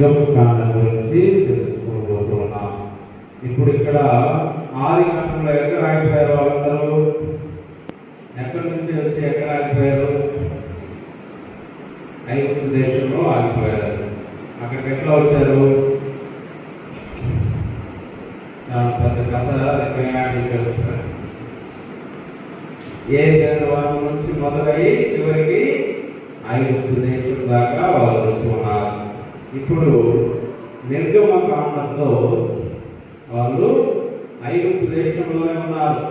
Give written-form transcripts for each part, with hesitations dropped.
నిర్గమకాండం గురించి తెలుసుకోబోతున్నాం. ఇప్పుడు ఇక్కడ ఆది కాండంలో ఎక్కడ ఆగిపోయారు వాళ్ళందరూ? ఎక్కడి నుంచి వచ్చి ఎక్కడ ఆగిపోయారు? ఐగుప్తు దేశంలో ఆగిపోయారు. అక్కడికి ఎట్లా వచ్చారు? పెద్ద కథ తెలుస్తారు. ఏ వారం నుంచి మొదలై చివరికి ఐగుప్తు దేశం దాకా వాళ్ళు వచ్చి ఉన్నారు. ఇప్పుడు నిర్గమకాండంలో వాళ్ళు ఐగుప్తు దేశంలోనే ఉన్నారు.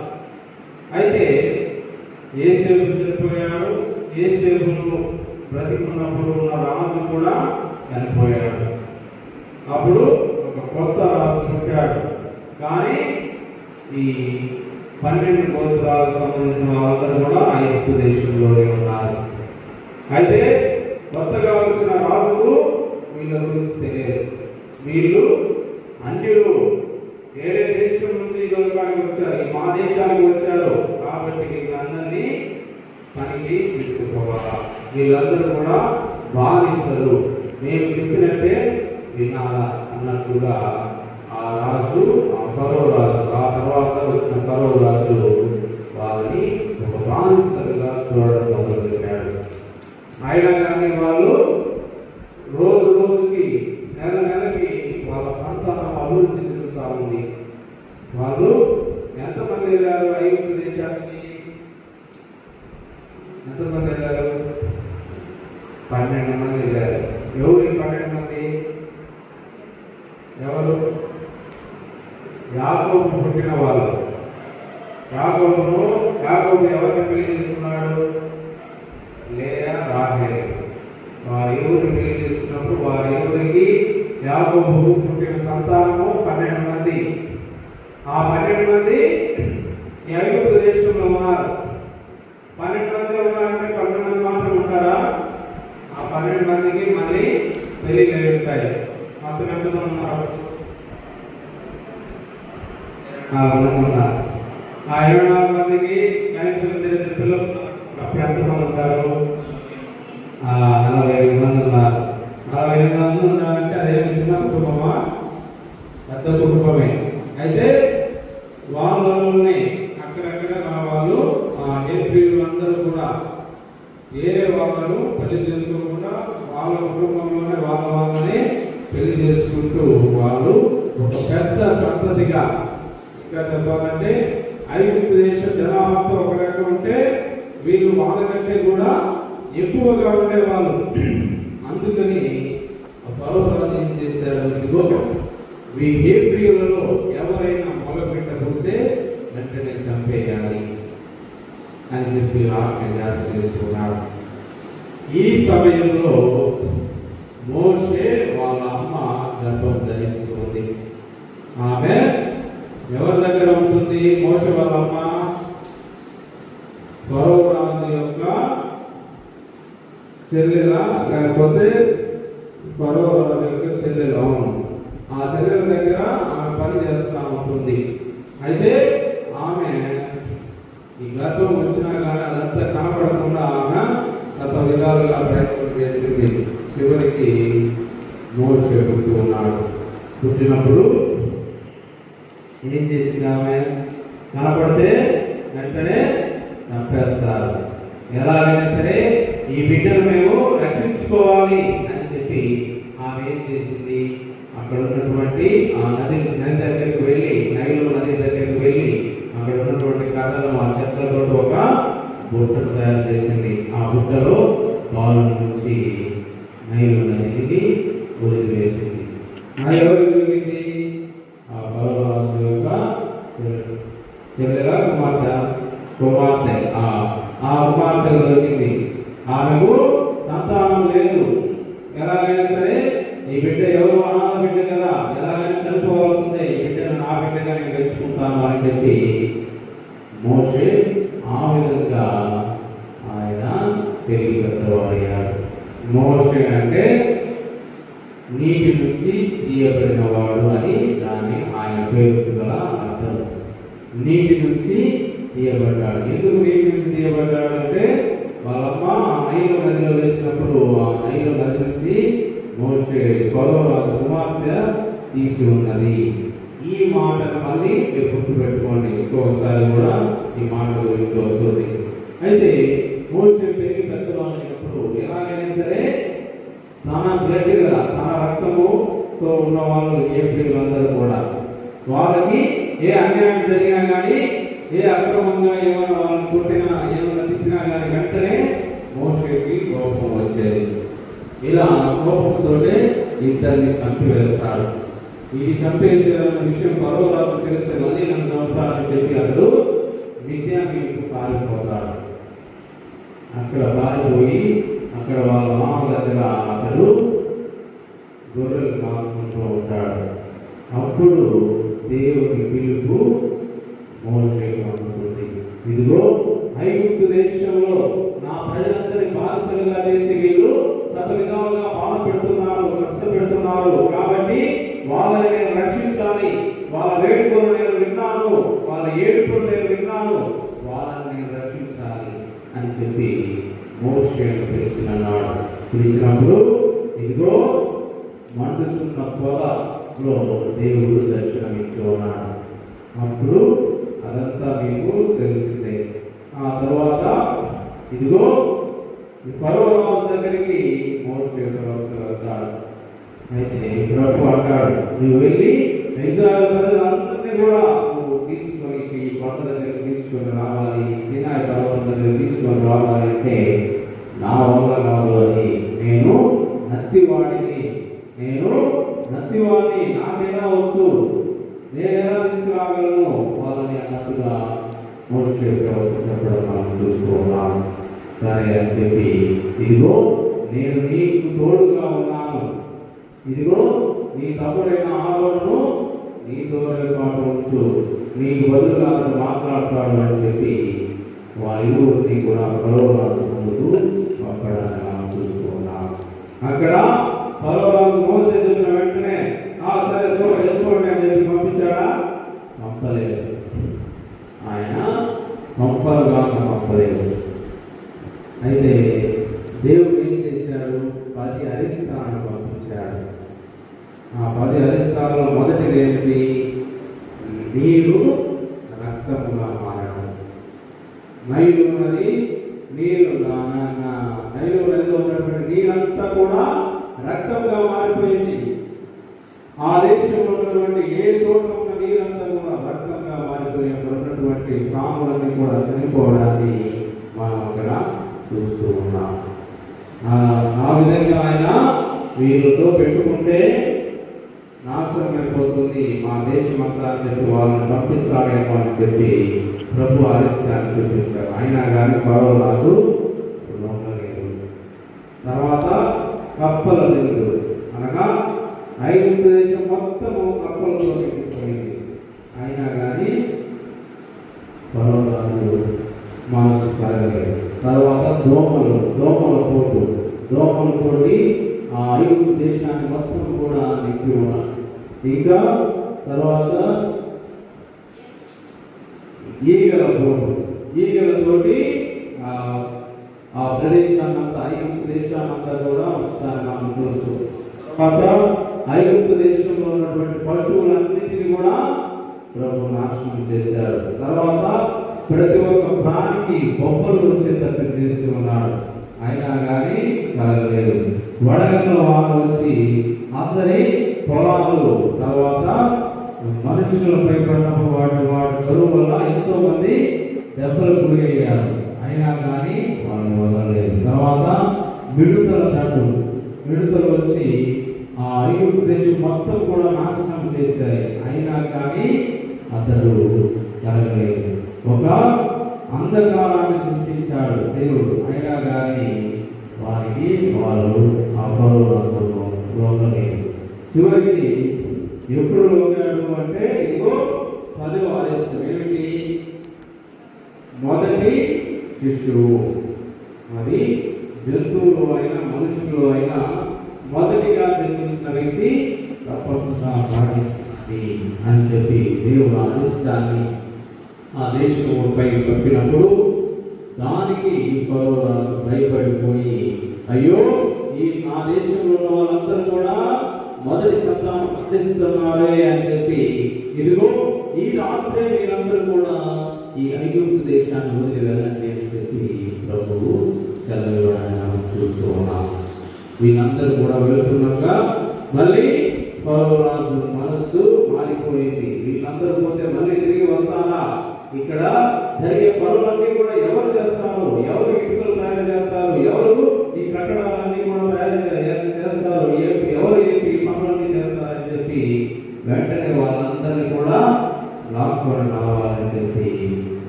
అయితే యోసేపు చనిపోయాడు. యోసేపును బ్రతికున్నప్పుడు ఉన్న రాజు కూడా చనిపోయాడు. అప్పుడు ఒక కొత్త రాజు పుట్టాడు. కానీ ఈ 12 గోత్రాలకు సంబంధించిన వాళ్ళందరూ కూడా ఐగుప్తు దేశంలోనే ఉన్నారు. అయితే కొత్తగా వచ్చిన రాజుకు వీళ్ళ గురించి తెలియదు. వీళ్ళు అన్యులు, వేరే దేశం నుంచి ఈ లోకానికి వచ్చారు, మా దేశానికి వచ్చారు. కాబట్టి వీళ్ళందరినీ పనికి తీసుకుపోవాలా, వీళ్ళందరూ కూడా బానిసలు, మేము చెప్పినట్టే వినాలా అన్నట్టుగా ఆ రాజు, ఆ ఫరో రాజు, ఆ తర్వాత వచ్చిన ఫరో రాజు వాళ్ళని ఒక బానిసలుగా చూడడం మొదలుపెట్టాడు. అయినా కానీ వాళ్ళు రోజు రోజుకి, నెల నెలకి వాళ్ళ సంతానం అభివృద్ధి చెందుతూ ఉంది. వాళ్ళు ఎంతమంది వెళ్ళారు ఐగుప్తు దేశానికి? ఎంతమంది వెళ్ళారు? 12 మంది వెళ్ళారు. ఎవరు 12 మంది? ఎవరు? యాకోబు పుట్టిన వాళ్ళు. యాకోబు ఎవరిని పెళ్లి చేసుకున్నాడు? లేయా, రాహేలు. వారి ఎవరిని పెళ్లి చేసుకున్నప్పుడు వారి ఎవరికి యాకోబు పుట్టిన సంతానము 12 మంది. ఆ 12 మంది ఐగుప్తు దేశంలో ఉన్నారు. 12 మంది ఉన్నారంటే 12 మంది మాత్రం ఉంటారా? ఆ 12 మందికి మళ్ళీ పెళ్లిళ్ళు ఉంటాయి. మొత్తం ఎంతమంది ఉన్నారు? ఉన్నారు. ఆ 24 మందికి కనీసం 2 పిల్లలు. అప్పుడు ఎంతమంది ఉంటారు? 45 మంది ఉన్నారు. 45 మంది ఉన్నారంటే అదే చిన్న కుటుంబమా? పెద్ద కుటుంబమే. అయితే వాళ్ళని అక్కడక్కడ వాళ్ళు అందరూ కూడా వేరే వాళ్ళను పెళ్లి చేసుకోకుండా వాళ్ళ కుటుంబంలోనే వాళ్ళని పెళ్లి చేసుకుంటూ వాళ్ళు ఒక పెద్ద సంతతిగా, ఇంకా చెప్పాలంటే ఐగుప్తు దేశ జనాభాతో ఒక లెక్క ఉంటే వీళ్ళు వాళ్ళకంటే కూడా ఎక్కువగా ఉండేవాళ్ళు. అందుకని ఫరో రాజు ఏం చేశారు? ఇదిగో ఈ హెబ్రీయులలో ఎవరైనా మొదలుపెట్టకపోతే వెంటనే చంపేయాలి అని చెప్పి ఆజ్ఞ జారీ చేసుకున్నాడు. ఈ సమయంలో మోషే వాళ్ళ అమ్మ గర్భం ధరించుకుంది. ఆమె ఎవరి దగ్గర ఉంటుంది? మోషే వాళ్ళ అమ్మ ఫరో రాజు యొక్క చెల్లెల, లేకపోతే ఫరో రాజు యొక్క చెల్లెలు. అవును, ఆ చెల్లెల దగ్గర ఆమె పని చేస్తూ ఉంటుంది. అయితే ఆమె ఈ గర్భం వచ్చినా కానీ అదంతా కనపడకుండా ఆమె గత విధాలుగా ప్రయత్నం చేసింది. చివరికి మోషే పుట్టి ఉన్నాడు. పుట్టినప్పుడు ఏం చేసింది ఆమె? కనపడితే వెంటనే చంపేస్తారు. ఎలాగైనా సరే ఈ బిడ్డను మేము రక్షించుకోవాలి అని చెప్పి ఆమె ఏం చేసింది? అక్కడ ఉన్నటువంటి ఆ నది దగ్గరికి వెళ్ళి, నైలు నది దగ్గరికి వెళ్ళి అక్కడ ఉన్నటువంటి కథలను, ఆ చెట్లతో ఒక బుట్టను తయారు చేసింది. ఆ బుట్టలో పాలు నుంచి నైలు నదికి వదిలివేసింది. ఎవరు మిగిలింది? ఆ ఫరో రాజు యొక్క చెల్లెల కుమార్తె. ఆ కుమార్తె దొరికింది. ఆమెకు సంతానం లేదు. ఎలాగైనా సరే ఈ బిడ్డ ఎవరు అనాథ బిడ్డ కదా, ఎలాగైనా చనిపోవాల్సిందే, ఈ బిడ్డను నా బిడ్డగా నేను తెచ్చుకుంటాను అని చెప్పి మోషే ఆ విధంగా ఆయన పెళ్లి పెద్దవాడయ్యాడు. మోషే అంటే నీటి నుంచి తీయబడిన వాడు అని దాన్ని ఆయన పేరుకు గల అర్థం. నీటి నుంచి తీయబడ్డాడు. ఎందుకు నీటి నుంచి తీయబడ్డాడు అంటే వాళ్ళమ్మ నైలు నదిలో వేసినప్పుడు ఆ నైలు నది నుంచి మోషే ఫరోరాజు కుమార్తె తీసి ఉన్నది. ఈ మాటను మళ్ళీ మీరు గుర్తుపెట్టుకోండి. ఇంకొకసారి కూడా ఈ మాట గురించి వస్తుంది. అయితే మోషే పెరిగి పెద్దలు అనేటప్పుడు ఎలాగైనా సరే తన గట్టిగా తన రక్తముతో ఉన్న వాళ్ళు ఏ పిల్లలందరూ కూడా వాళ్ళకి ఏ అన్యాయం జరిగినా కానీ, ఏ అక్రమంగా ఏమైనా వాళ్ళని కొట్టినా, ఏమైనా తిట్టినా కానీ వెంటనే మోషేకి కోపం వచ్చేది. ఇలా కోపంతో ఇద్దరిని చంపివేస్తాడు. ఇది చంపేసేదన్న విషయం ఫరోరాజు తెలిస్తే మళ్ళీ నన్ను చంపుతారని చెప్పి అతడు మిద్యానీకు పారిపోతాడు. అక్కడ పారిపోయి అక్కడ వాళ్ళ మామ దగ్గర అతడు గొర్రెలు కాసుకుంటూ ఉంటాడు. అప్పుడు దేవుని పిలుపు మోషేకు అందుతుంది. ఇదిగో ఐగుప్తు దేశంలో నా ప్రజలందరి బానిసలుగా చేసి వీళ్ళు సతవిధాలుగా బాధ పెడుతున్నారు, కష్టపెడుతున్నారు. కాబట్టి వాళ్ళని నేను రక్షించాలి. వాళ్ళ వేడుకలు నేను విన్నాను, వాళ్ళ ఏడుపులు నేను విన్నాను, వాళ్ళని నేను రక్షించాలి అని చెప్పి మోషేను పిలిచినాడు. పిలిచినప్పుడు ఇదిగో మండుతున్న పొదలో దేవుడు దర్శనమిచ్చి ఉన్నాడు. అప్పుడు అదంతా మీకు తెలిసిందే. ఆ తర్వాత ఇదిగో ఫరోరాజు దగ్గరికి మోషే ప్రవక్త వెళ్తాడు. అయితే ప్రభు అంటాడు, నువ్వు వెళ్ళి ఇశ్రాయేలు ప్రజలందరినీ కూడా నువ్వు తీసుకొని ఈ కొండ దగ్గర తీసుకొని రావాలి, సీనాయి పర్వతం దగ్గర తీసుకొని రావాలి అంటే నా వల్ల కాదు, అది నేను నత్తివాడిని, నాకేలా వచ్చు, నేను ఎలా తీసుకురాగలను వాళ్ళని అన్నట్టుగా మోషే ప్రవక్త చెప్పడం మనం చూస్తూ ఉన్నాం. సరే అని చెప్పి ఇదిగో నేను నీకు తోడుగా ఉన్నాను, ఇదిగో నీ తమ్ముడైన ఆరోనును నీతోనే పాటు ఉంచు, నీకు బదులుగా అతను మాట్లాడతాడు అని చెప్పి వారిని కూడా ఫరోరాజు ముందుకు పంపడానికి మనం చూస్తూ ఉన్నాం. అక్కడ ఫరోరాజు మోషే చెప్పిన వెంటనే సరే వెళ్ళిపోండి అని చెప్పి పంపించాడా? పంపలేదు. ఆయన పంపలేదు. అయితే దేవుడు ఏం చేశాడు? 10 అరిష్టాలను పంపించాడు. ఆ 10 అరిష్టాలలో మొదటిది ఏంటి? నీరు రక్తముగా మారడం. నైలు నది నైలు నదిలో ఉన్నటువంటి నీరంతా కూడా రక్తంగా మారిపోయింది. ఆ దేశంలో ఉన్నటువంటి ఏ చోట ఉన్న నీరంతా కూడా రక్తంగా మారిపోయినప్పుడు ఉన్నటువంటి ప్రాణులన్నీ కూడా చనిపోవడాన్ని మనం అక్కడ చూస్తూ ఉన్నాం. ఆ విధంగా ఆయన వీళ్ళతో పెట్టుకుంటే నాశనం అయిపోతుంది మా దేశం అంతా అని చెప్పి వాళ్ళని పంపిస్తాడేమో అని చెప్పి ప్రభు ఆలస్యాన్ని చూపించారు. అయినా కానీ ఫరోరాజు లొంగలేదు. తర్వాత కప్పల దిగుడు అనగా ఐగుప్తు దేశం మొత్తము కప్పలతో నిండిపోయింది. అయినా కానీ ఫరోరాజు మనసు కలగలేదు. తర్వాత దోమలతోటి ఆ ఐగుప్తు దేశాన్ని మొత్తం కూడా నింపి ఉన్నారు. ఇంకా తర్వాత ఈగలతోటి ఆ ప్రదేశాన్నంతా ఐగుప్తు దేశాన్నంతా కూడా ఒకసారి మనం చూస్తూ, తర్వాత ఐగుప్తు దేశంలో ఉన్నటువంటి పశువులన్నింటినీ కూడా ప్రభు నాశనం చేశారు. తర్వాత ప్రతి ఒక్క ప్రాణికి బొమ్మలు వచ్చేటట్టు చేస్తూ ఉన్నాడు. అయినా కానీ కలగలేదు. వడగంలో వాన వచ్చి అందరి పొలాలు, తర్వాత మనుషులపై పడినప్పుడు వాటి కరువు వల్ల ఎంతో మంది దెబ్బలు గురి అయ్యారు. అయినా కానీ వాళ్ళు వదలలేదు. తర్వాత మిడుతలు వచ్చి ఆ ఐగుప్తు దేశం మొత్తం కూడా నాశనం చేశాయి. అయినా కానీ అతడు కలగలేదు. ఒక అంధకారాన్ని సృష్టించాడు దేవుడు. అయినా కానీ వాళ్ళు ఆ ఫరోరాజును లొంగలేదు. చివరికి ఎప్పుడు లొంగాడు అంటే ఇదిగో 10వ ఆదేశం ఏమిటి? మొదటి శిశువు. అది జంతువులు అయినా మనుషులు అయినా మొదటిగా జన్మించిన వ్యక్తి తప్పకుండా పాటించాలి అని చెప్పి దేవుడు ఆదేశాన్ని ఆ దేశంపై పంపినప్పుడు దానికి ఫరోరాజు భయపడిపోయి, అయ్యో ఈ ఈ నా దేశంలో ఉన్న వాళ్ళందరూ కూడా మొదటి సంతానం అందిస్తున్నారే అని చెప్పి, ఇదిగో ఈ రాత్రే మీరందరూ కూడా ఈ ఐగుప్తు దేశాన్ని వదిలి వెళ్ళండి అని చెప్పి ప్రభువు సెలవు చూస్తూ ఉన్నాం. వీళ్ళందరూ కూడా వెళుతున్నాగా మళ్ళీ ఫరో రాజు మనస్సు మారిపోయింది. వీళ్ళందరూ పోతే మళ్ళీ తిరిగి వస్తారా? ఇక్కడ జరిగే పనులన్నీ కూడా ఎవరు చేస్తారు? ఎవరు ఇటుకలు తయారు చేస్తారు? ఎవరు ఈ కట్టడాలన్నీ కూడా తయారు చేస్తారు? ఎవరు ఈ పనులన్నీ చేస్తారని చెప్పి వెంటనే వాళ్ళందరినీ కూడా లాక్కొని రావాలని చెప్పి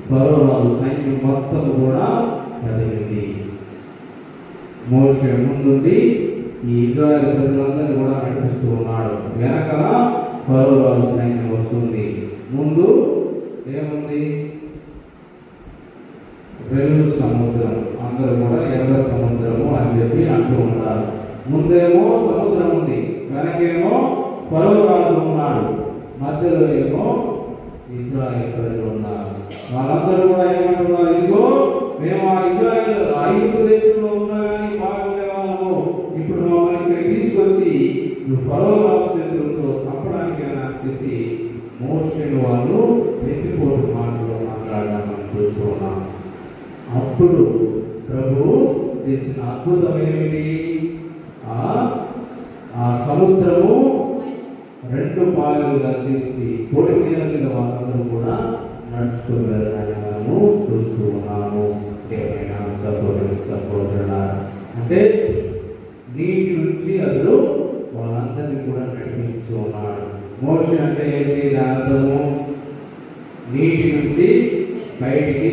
ఫరో రాజు సైన్యం మొత్తం కూడా కదిలింది. మోషే ముందుండి ఈ ఇశ్రాయేలు ప్రజలందరినీ కూడా నడిపిస్తూ ఉన్నాడు. వెనకాల ఫరో రాజు సైన్యం వస్తుంది. ముందు ఏముంది? వెలుగు సముద్రం, అందరూ కూడా ఎర్ర సముద్రము అని చెప్పి అంటూ ఉన్నారు. ముందేమో సముద్రం ఉంది, వెనకేమో ఫరో రాజు ఉన్నాడు, మధ్యలో ఏమో ఇశ్రాయేలు ప్రజలు ఉన్నారు. వాళ్ళందరూ కూడా ఏమంటున్నారు? ఇదిగో మేము ఆ ఇశ్రాయేలు ఐగుప్తు దేశంలో ఉన్నా కానీ బాగుండే వాళ్ళము, ఇప్పుడు మమ్మల్ని ఇక్కడికి తీసుకొచ్చి నువ్వు ఫరో రాజు చేతులతో చంపడానికి అని చెప్పి మోషేను వాళ్ళు ఎత్తిపోటు మాటలు మాట్లాడాలని చూస్తూ ఉన్నాం. అప్పుడు ప్రభువు చేసిన అద్భుతం ఏమిటి? ఆ సముద్రము రెండు పాయలుగా చేసి పొడి మీద వాళ్ళందరూ కూడా నడుచుకుని వెళ్ళాలని మనము చూస్తూ ఉన్నాము. ఏమైనా సపోర్ట్ అంటే నీటి నుంచి అతడు వాళ్ళందరినీ కూడా నడిపించు ఉన్నాడు. మోషే అంటే ఏంటి? అర్థము నీటి నుంచి బయటికి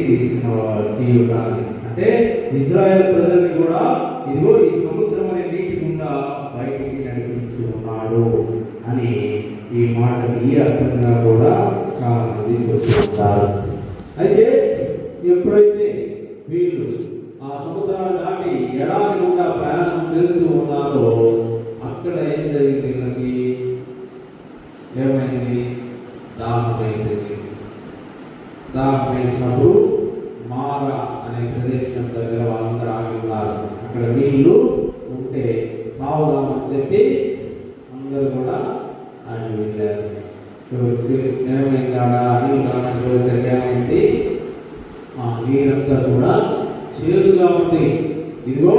తీయడానికి. అంటే ఇశ్రాయేలు ప్రజల్ని కూడా ఇదిగో ఈ సముద్రం అనే నీటి గుండా బయటికి నడిపించు ఉన్నాడు అని ఈ మాట ఈ అర్థంగా కూడా చాలా మంది చెప్తుంటారు. అయితే ఎప్పుడైతే వీళ్ళు ఆ సముద్రాన్ని దాటి ఎడారి గుండా ప్రయాణం చేస్తూ ఉన్నారో అక్కడ ఏం జరిగింది? వీళ్ళకి ఏమైంది? దాహం వేసింది. దాహం వేసినప్పుడు మారా అనే ప్రదేశం దగ్గర వాళ్ళందరూ ఆగి ఉన్నారు. అక్కడ నీళ్లు ఉంటే తాగుదామని చెప్పి అందరూ కూడా ఆగి వెళ్ళారు. ఏమైంది? ఆడ నీళ్ళు కానట్టు ఏమైంది? ఆ నీరంతా కూడా చేదుగా ఉంది. ఇదిగో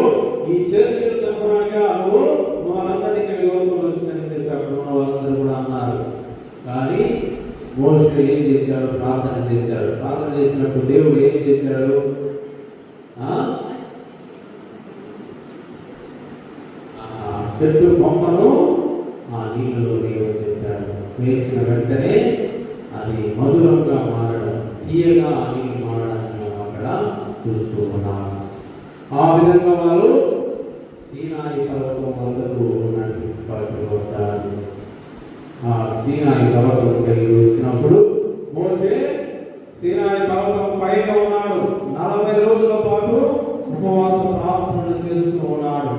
ఈ చేదు నీళ్ళు తప్పడానికి నువ్వు వాళ్ళందరినీ ఇక్కడ లోపల వచ్చిందని చెప్పి అక్కడ ఉన్న వాళ్ళందరూ కూడా అన్నారు. కానీ మోషే ఏం చేశాడు? ప్రార్థన చేశాడు. ప్రార్థన చేసినప్పుడు దేవుడు ఏం చేశాడు? చెట్టు బొమ్మను ఆ నీళ్ళలో వేశాడు. వేసిన వెంటనే అది మధురంగా మారడం, తీయగా ఆ నీళ్ళు మారడాన్ని మనం అక్కడ చూస్తూ ఉన్నాం. ఆ విధంగా వాళ్ళు సీనాయి పర్వతం వద్దకు వస్తారు. ఆ సీనాయి పర్వతం కలిగి వచ్చినప్పుడు మోషే సీనాయి పర్వతం పైన ఉన్నాడు. 40 రోజుల పాటు ఉపవాస ప్రార్థనలు చేస్తూ ఉన్నాడు.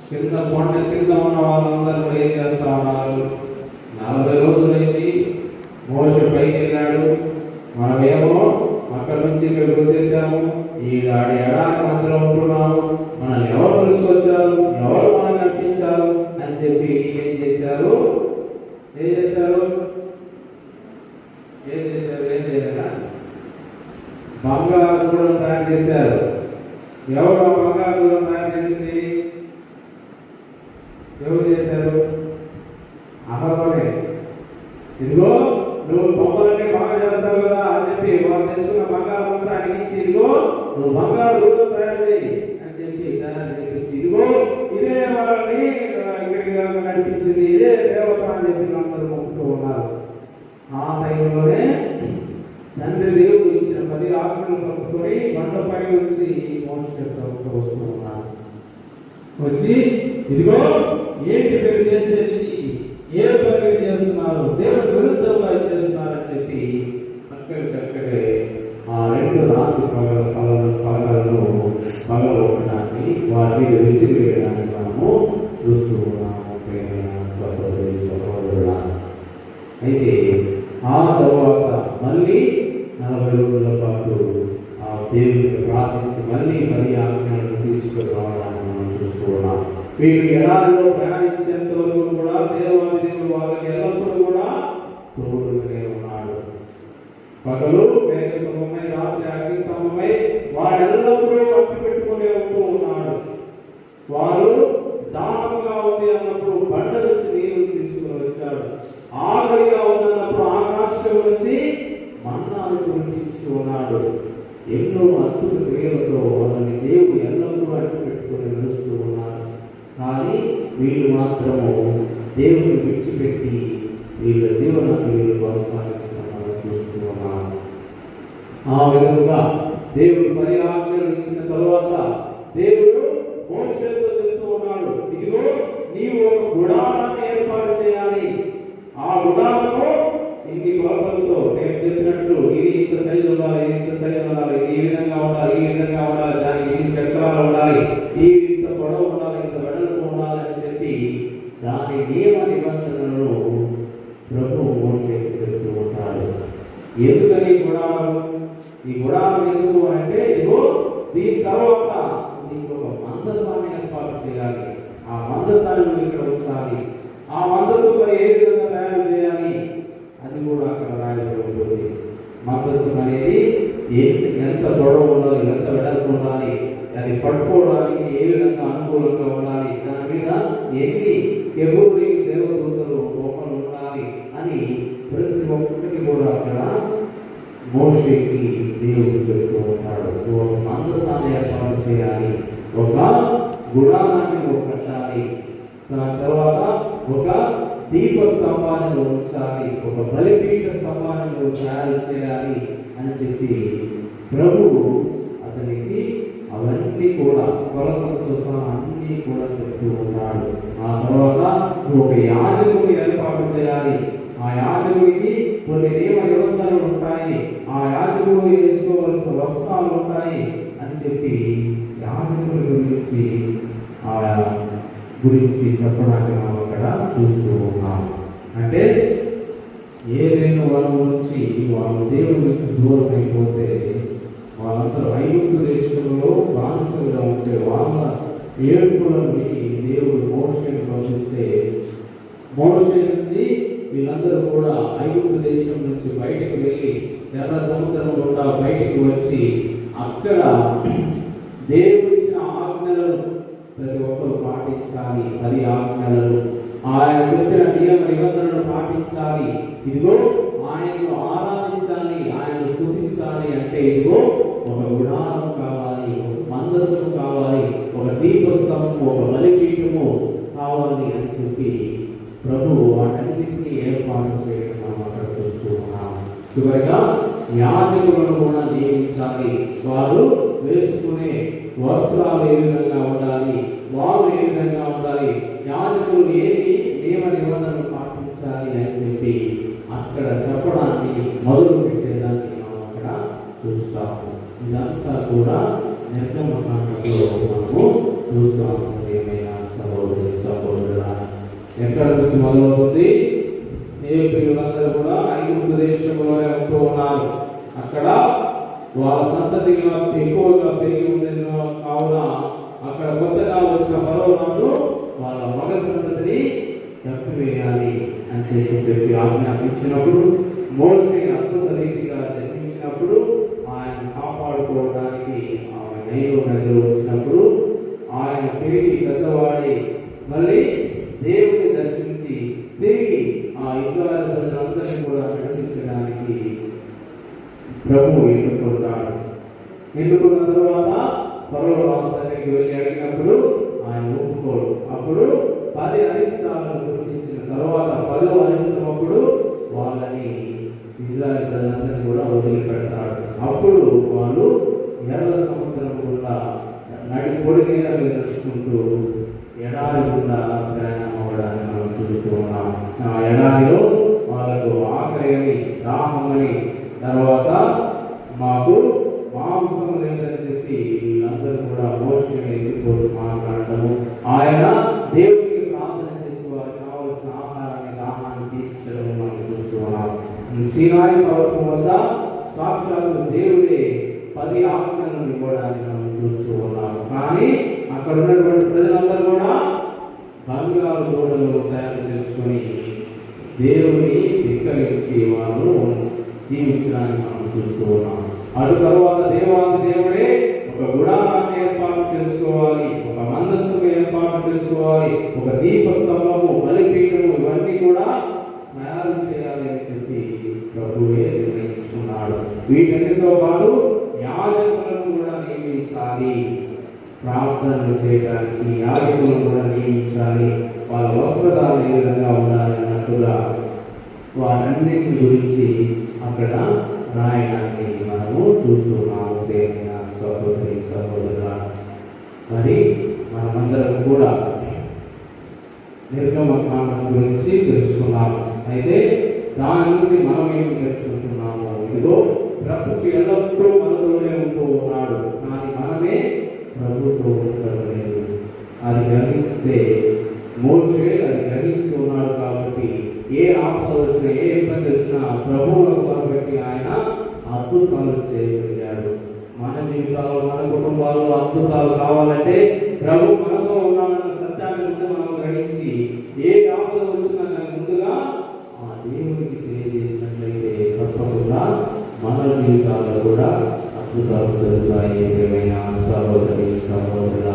కింద కొండ కింద ఉన్న వాళ్ళందరూ కూడా ఏం చేస్తా ఉన్నారు? 40 రోజులైంది. మోషే పైకి వెళ్ళాడు. మనమేమో అక్కడి నుంచి ఇక్కడికి వచ్చేసాము. ఈ ఎడారి మధ్యలో ఉంటున్నాము. మనం ఎవరు తెలుసుకొచ్చారు? ఎవరు మనం నడిపించారు అని చెప్పి ఏం చేశారు? ఏం చేశారు? ఏం చేయలేదా? బంగారు కూడా తయారు చేశారు. ఎవరు బంగారు కూడా తయారు చేసింది? ఎవరు చేశారు? అహరోనే. ఇదిగో నువ్వు బొమ్మలన్నీ బాగా చేస్తావు కదా అని చెప్పి వాళ్ళు తెచ్చుకున్న బంగారం అంతా అడిగించి, ఇదిగో నువ్వు బంగారు రూపం తయారు చేయి అని చెప్పి తయారు చేయించి, ఇదిగో ఇదే వాళ్ళని ఇక్కడికి నడిపించింది, ఇదే దేవత అని చెప్పి అందరూ మొక్కుతూ ఉన్నారు. ఆ టైంలోనే తండ్రి దేవుడు ఇచ్చిన 10 ఆజ్ఞలు పట్టుకొని బండపై వచ్చి మోషే ప్రభువుతో వస్తూ ఉన్నారు. వచ్చి ఇదిగో ఏంటి మీరు చేసేది? ఏ పని చేస్తున్నారు? దేవుడు విరుద్ధంగా చేస్తున్నారని చెప్పి అక్కడికక్కడే ఆ 2 రాత్రి పగలను పగలగొట్టడానికి వారి మీద విసిరివేయడానికి మనము చూస్తూ ఉన్నాము. అయితే ఆ తర్వాత మళ్ళీ 40 రోజుల పాటు ఆ దేవుడిని ప్రార్థించి మళ్ళీ 10 ఆజ్ఞలను తీసుకుని రావడానికి మనం చూస్తూ ఉన్నాం. వీళ్ళు ఎడారిలో ప్రయాణించేంత వరకు కూడా దేవాది దేవుడు వాళ్ళకి ఎల్లప్పుడూ కూడా తోడుగానే ఉన్నాడు. పగలు మేఘస్తంభమై, రాత్రి అగ్నిస్తంభమై వాడు ఎల్లప్పుడూ పట్టు పెట్టుకునే ఉంటూ ఉన్నాడు. వారు దాహంగా ఉంది అన్నప్పుడు బండ నుంచి నీరు తీసుకుని వచ్చాడు. ఆకలిగా ఉన్నప్పుడు ఆకాశం నుంచి మన్నాను కురిపించి ఉన్నాడు. ఎన్నో అద్భుత క్రియలతో వాళ్ళని దేవుడు ఎల్లప్పుడూ అడ్డు పెట్టుకుని నడుస్తూ ఉన్నాడు. కానీ వీళ్ళు మాత్రము దేవుడిని విడిచిపెట్టి వీళ్ళ జీవనాన్ని వీళ్ళు కొనసాగించడం చూస్తూ ఉన్నారు. ఆ విధంగా దేవుడు 10 ఆజ్ఞలు ఇచ్చిన తరువాత దేవుడు మోషేతో చెప్తూ ఉన్నాడు, ఇదిగో నీవు ఒక గుడారాన్ని ఏర్పాటు చేయాలి. ఆ గుడారము ఇన్ని కొలతలతో నేను చెప్పినట్లు ఇది ఇంత సైజు ఉండాలి, ఇంత సైజు ఉండాలి, ఇది ఈ విధంగా ఉండాలి, ఈ విధంగా ఉండాలి, దానికి ఇన్ని చక్రాలు ఉండాలి, ఈ ఇంత పొడవు ఉండాలి, ఇంత వెడల్పు ఉండాలి అని చెప్పి దాని నియమ నిబంధనలను ప్రభు మోషేకు చెప్తూ ఉంటాడు. ఎందుకని ఈ గుడారం ఎందుకు అంటే ఇదిగో దీని తర్వాత నీకు ఒక మందసాన్ని ఏర్పాటు చేయాలి. ఆ మందసాన్ని ఇక్కడ ఉంచాలి. ఆ మందస్సు మరి ఏ విధంగా తయారు చేయాలి అది కూడా అక్కడ రాయబడి ఉంటుంది. మందస్సు అనేది ఎంత పొడవు ఉండాలి, ఎంత వెడల్పు ఉండాలి, అది పట్టుకోవడానికి ఏ విధంగా అనుకూలంగా ఉండాలి, దాని మీద ఎన్ని కెరూబీ దేవదూతలు ఒకరు ఉండాలి అని ప్రతి ఒక్కరికి కూడా అక్కడ మోషేకి దేవుడు చెప్తూ ఉంటాడు. ఒక మందసాన్ని ఏర్పాటు చేయాలి, ఒక గుడారాన్ని కట్టాలి, దాని తర్వాత ఒక దీపస్తంభాన్ని ఉంచాలి, ఒక బలిపీఠ స్తంభాన్ని తయారు చేయాలి అని చెప్పి ప్రభువు అతనికి అవన్నీ కూడా కొలతలతో సహా అన్నీ కూడా చెప్తూ ఉన్నాడు. ఆ తర్వాత ఒక యాజకుని ఏర్పాటు చేయాలి. ఆ యాజకుడికి కొన్ని నియమ నిబంధనలు ఉంటాయి, ఆ యాజకుడు వేసుకోవలసిన వస్త్రాలు ఉంటాయి అని చెప్పి యాజకుడి గురించి చెప్పడానికి మనం అక్కడ చూస్తూ ఉన్నాం. అంటే ఏదైనా వాళ్ళ నుంచి వాళ్ళు దేవుడి నుంచి దూరం అయిపోతే వాళ్ళందరూ ఐగుప్తు దేశంలో బానిసలుగా ఉంటే వాళ్ళ ఏడుపులను దేవుడు మోషేను పంపిస్తే మోషే నుంచి వీళ్ళందరూ కూడా ఐగుప్తు దేశం నుంచి బయటకు వెళ్ళి ఎర్ర సముద్రం గుండా బయటకు వచ్చి అక్కడ దేవుడు ఇచ్చిన ఆజ్ఞలను ప్రతి ఒక్కరు పాటించాలి. 10 ఆజ్ఞలను ఆయన చెప్పిన నియమ నిబంధనలను పాటించాలి. ఇదిగో ఆయనను ఆరాధించాలి, ఆయనను స్తుతించాలి అంటే ఇదిగో ఒక గుడారం కావాలి, ఒక మందస్సు కావాలి, ఒక దీపస్తంభము, ఒక బలిపీఠము కావాలి అని చెప్పి ప్రభువు వాటన్నిటినీ ఏర్పాటు చేయడం మనం అక్కడ చూస్తూ ఉన్నాం. చివరిగా యాజకులను కూడా నియమించాలి. వారు వేసుకునే వస్త్రాలు ఏ విధంగా ఉండాలి, వారు ఏ విధంగా ఉండాలి, యాజకులు ఏది నియమ నిబంధనలు పాటించాలి అని చెప్పి అక్కడ చెప్పడానికి మొదలు పెట్టేదాన్ని మనం అక్కడ చూస్తాము. ఇదంతా కూడా నిర్గమకాండలో మనము చూస్తాము. ఏమైనా సహోదరుల ఎక్కడ నుంచి మొదలవుతుంది? పిల్లలందరూ కూడా ఐగుప్తు దేశంలోనే ఉంటూ ఉన్నారు. అక్కడ వాళ్ళ సంతతిగా ఎక్కువగా పెరిగి ఉండేది కావున అక్కడ కొత్తగా వచ్చిన ఫరోరాజు వాళ్ళ మగ సంతతిని చంపివేయాలి అని చెప్పి ఆజ్ఞాపించినప్పుడు మోషే అద్భుత రీతిగా జన్మించినప్పుడు ఆయన కాపాడుకోవడానికి ఆమె నైలు నదిలో వచ్చినప్పుడు ఆయన తిరిగి పెద్దవాడి మళ్ళీ దేవుని దర్శించి తిరిగి ఆ ఇశ్రాయేలు ప్రజలందరినీ కూడా నడిపించడానికి ప్రభు ఎన్నుకుంటాడు. ఎన్నుకున్న తర్వాత ఫరో రాజు దగ్గరికి వెళ్ళి అడిగినప్పుడు ఆయన ఒప్పుకోడు. అప్పుడు 10 అరిష్టాలను గుర్తించిన తర్వాత 10వ అరిష్టమప్పుడు వాళ్ళని ఇశ్రాయేలు ప్రజలందరినీ కూడా వదిలిపెడతాడు. అప్పుడు వాళ్ళు ఎర్ర సముద్రం గుండా పొడి నీళ్ళ మీద నడుచుకుంటూ ఎడారి గుండా ప్రయాణం అవ్వడాన్ని మనం చూస్తూ ఉన్నాం. ఆ ఎడారిలో వాళ్ళకు ఆకలి, దాహమని, తర్వాత మాకు మాంసం లేదని చెప్పి వీళ్ళందరూ కూడా మోషేని ఎదుర్కొంటూ మాట్లాడటము, ఆయన దేవుడికి ప్రార్థన చేసి వారికి కావలసిన ఆహారాన్ని, దాహాన్ని తీర్చడం మనం చూస్తూ ఉన్నాం. సీనాయి పర్వతం వద్ద సాక్షాత్తు దేవుడే 10 ఆజ్ఞలను ఇవ్వడానికి మనం చూస్తూ ఉన్నాము. కానీ అక్కడ ఉన్నటువంటి ప్రజలందరూ కూడా బంగారు గోడలు తయారు చేసుకొని దేవుని ధిక్కరించి వారు జీవించడానికి మనం చూస్తూ ఉన్నాం. అటు తర్వాత దేవుడే ఒక గుడారాన్ని ఏర్పాటు చేసుకోవాలి, ఒక మందస్సును ఏర్పాటు చేసుకోవాలి, ఒక దీపస్తంభము, బలిపీఠము ఇవన్నీ కూడా తయారు చేయాలి అని చెప్పి ప్రభువే నిర్ణయించుకున్నాడు. వీటన్నిటితో పాటు యాజకులను కూడా నియమించాలి, ప్రార్థనలు చేయడానికి యాజకులను కూడా నియమించాలి, వాళ్ళ వస్త్రధారణ ఏ విధంగా ఉండాలి అన్నట్టుగా వాటన్నిటి గురించి అక్కడ రాయడాన్ని మనము చూస్తున్నాము. దేవుని సహోదరి సహోదరుల, మరి మనమందరం కూడా నిర్గమకాండం గురించి తెలుసుకున్నాము. అయితే దాని నుండి మనం ఏమి నేర్చుకుంటున్నాము? ఇదిగో ప్రభుత్వం ఎల్లప్పుడూ మనతోనే ఉంటూ ఉన్నాడు, కానీ మనమే ప్రభుత్వం ఉండడం లేదు. అది గ్రహిస్తే మోషే అది గ్రహించి ఉన్నాడు కాబట్టి ఏ ఆపద వచ్చినా ఏ ఇబ్బంది వచ్చినా ప్రభువులకు కాబట్టి ఆయన అద్భుతాలు చేయగలిగాడు. మన జీవితాల్లో మన కుటుంబాల్లో అద్భుతాలు కావాలంటే ప్రభు మనతో ఉన్నాడన్న సత్యాన్ని ముందు మనం గ్రహించి ఏ ఆపద వచ్చినా దాని ముందుగా ఆ దేవునికి తెలియజేసినట్లయితే తప్పకుండా మన జీవితాల్లో కూడా అద్భుతాలు జరుగుతాయి. ఏమైనా సహోదరి సహోదరుల